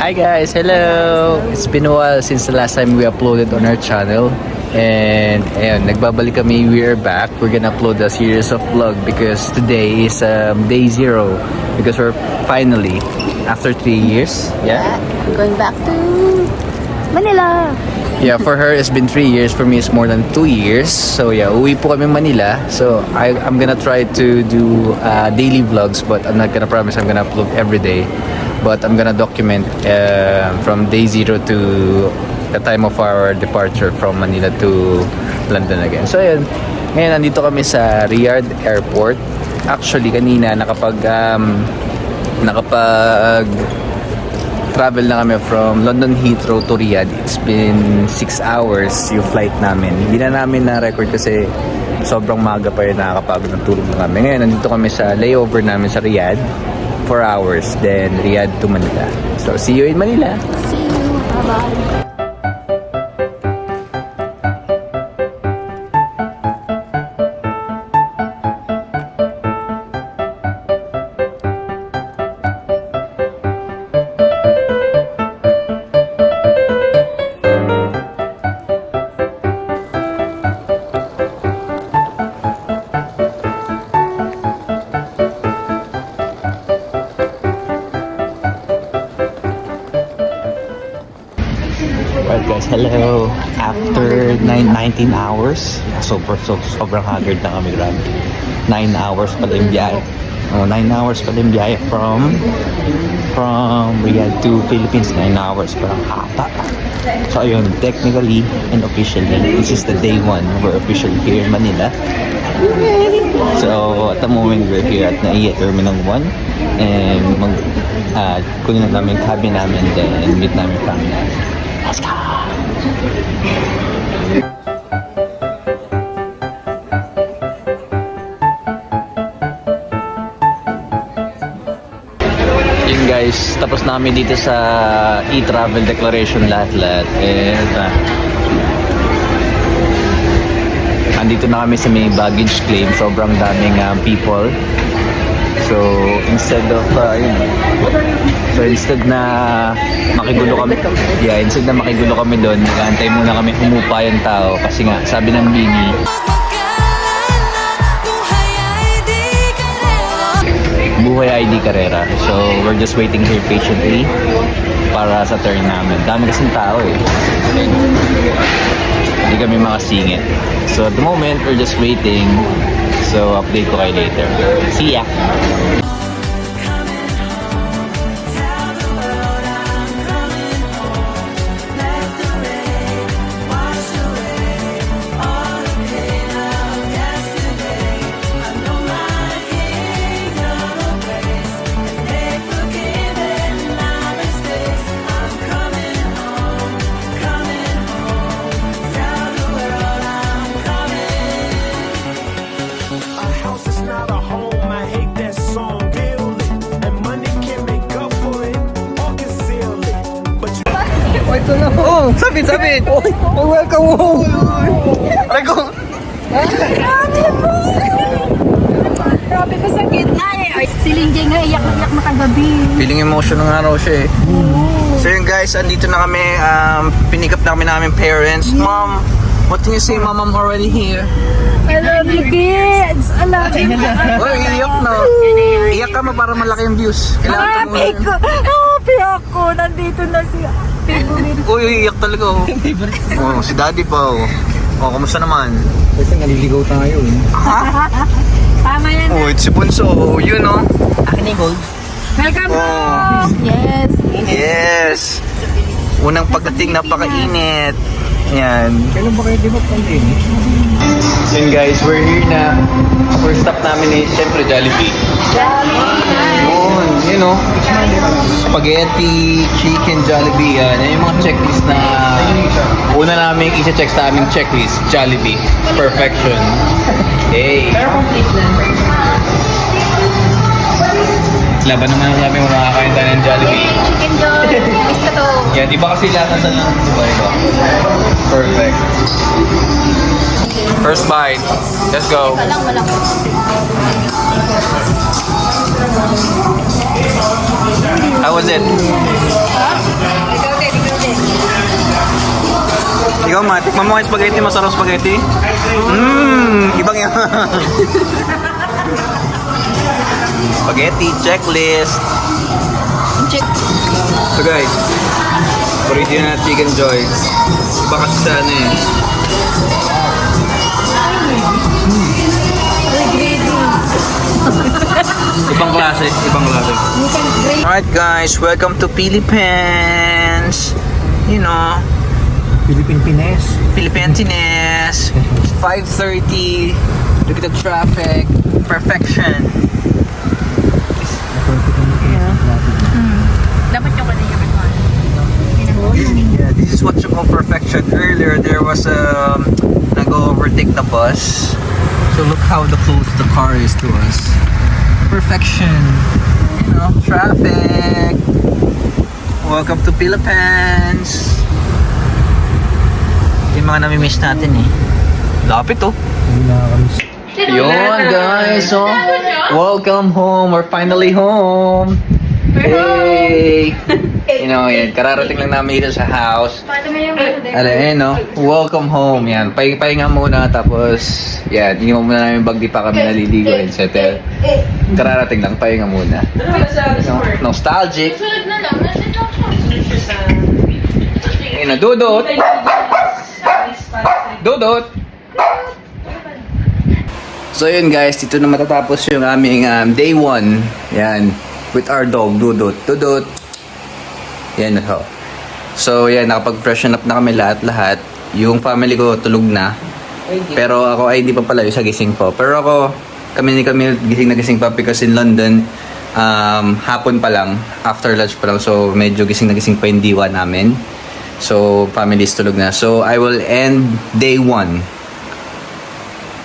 Hi guys, hello! It's been a while since the last time we uploaded on our channel. And ayun, nagbabalik kami, we are back. We're gonna upload a series of vlog because today is day 0. Because we're finally, after 3 years, Going back to Manila. Yeah, for her it's been 3 years, for me it's more than 2 years. So yeah, uwi po kami Manila. So I'm gonna try to do daily vlogs, but I'm not gonna promise I'm gonna upload every day. But I'm gonna document from day 0 to the time of our departure from Manila to London again. So ayun, ngayon nandito kami sa Riyadh Airport. Actually kanina nakapag travel na kami from London Heathrow to Riyadh. It's been 6 hours yung flight namin. Hindi na namin na-record kasi sobrang maga pa yun, nakakapagod ng tulog na kami. Ngayon nandito kami sa layover namin sa Riyadh, 4 hours, then Riyadh to Manila. So see you in Manila. See you. Bye-bye. Alright guys, hello. After 19 hours, sobrang haggard na kami, grabe. 9 hours pala yung biyahe. 9 hours pala yung biyahe from Riyadh to Philippines. 9 hours, parang hata. So ayun, technically and officially, this is the day 1. We're officially here in Manila. So at the moment, we're here at NAIA Terminal 1. And kunin na namin yung cabin namin, then meet namin family. Let's go! Yun guys, tapos namin dito sa e-travel declaration lahat. And andito na kami sa may baggage claim. Sobrang daming people. So instead na makigulo kami doon, nag-aantay muna kami humupa yung tao kasi nga sabi ng Bini, buhay ID Carrera. So we're just waiting here patiently para sa turn namin. Dami kasing tao eh. Hindi kami makasingit. So at the moment, we're just waiting. So update ko kayo later. See ya! Oh, sabit! Oh, welcome home! Aray ko! Grabe ko sa gitna eh. Ay, si Linjay nga iyak na kagabi. Feeling emotional nga raw siya eh. So yun guys, andito na kami. Pinik up na kami namin parents. Mom, what can you say? Mom, I'm already here. I love you kids. I love you. Oh, iyak na. Iyak ka mo para malaki yung views. Kailangan Happy ko. Happy ako. Nandito na si favorite. Uy, iyak talaga oh. Oh, si daddy pa oh. Oh, kamusta naman? Kasi naliligaw tayo eh. Tama yan. Oh, it's si Bunso. Oh, yun oh. Akin na yung gold. Welcome home. Yes. Yes. Unang pagdating, napakainit. Yan. Kailan ba kayo di ba pandemic? Yun guys, we're here na. First stop namin is syempre Jollibee. Yun know, spaghetti, chicken, Jollibee. Yan yung mga checklist na una namin isa-check sa aming checklist. Jollibee. Perfection. Hey. Pero complete na. Laban naman namin kung nakakain tayo ng Jollibee. Chicken Joy. Miss ka to. Yan, di ba kasi lahat nasa lang diba ito? Perfect. First bite. Let's go. Walang. How was it? Huh? Ikaw, Matt, tikman mo yung spaghetti, masarap spaghetti. Ibang yan. Spaghetti checklist. Check. So guys, original Chicken Joy. Iba kasi sa ano eh. Ibang klase, ibang klase. Alright guys, welcome to Philippines. You know, Philippine Pines. Philippines. 5:30. Look at the traffic. Perfection. Dapat yung kanina Yeah, this is what you call perfection. Earlier, there was nag-overtake the bus. So look how close the car is to us. Perfection. You know, traffic. Welcome to Philippines. Yung mga nami-miss natin eh. Lapit oh. Hindi nakakamiss. Yun guys, so welcome home. We're finally home. Hey! You know, yan. Kararating lang namin dito sa house. No? Welcome home. Yan. Pahinga muna. Tapos, yan. Iniwan muna namin bag. Di pa kami naliligo and settle. Kararating lang. Pahinga muna. No? Nostalgic. Ayun na. Dudot! Dudot! So yun guys, dito na matatapos yung aming day 1. Yan. With our dog, Dudot. Dudot! Yan na ho. So yan, nakapag-freshen up na kami lahat-lahat. Yung family ko tulog na. Pero ako ay hindi pa pala yung sa gising po. Pero ako, kami gising na gising pa because in London, hapon pa lang, after lunch pa lang. So medyo gising na gising pa yung diwa namin. So family is tulog na. So I will end day 1.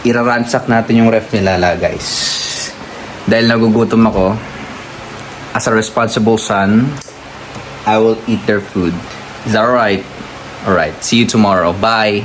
Iraransak natin yung ref nila guys. Dahil nagugutom ako, as a responsible son, I will eat their food. Is that alright? Alright. See you tomorrow. Bye.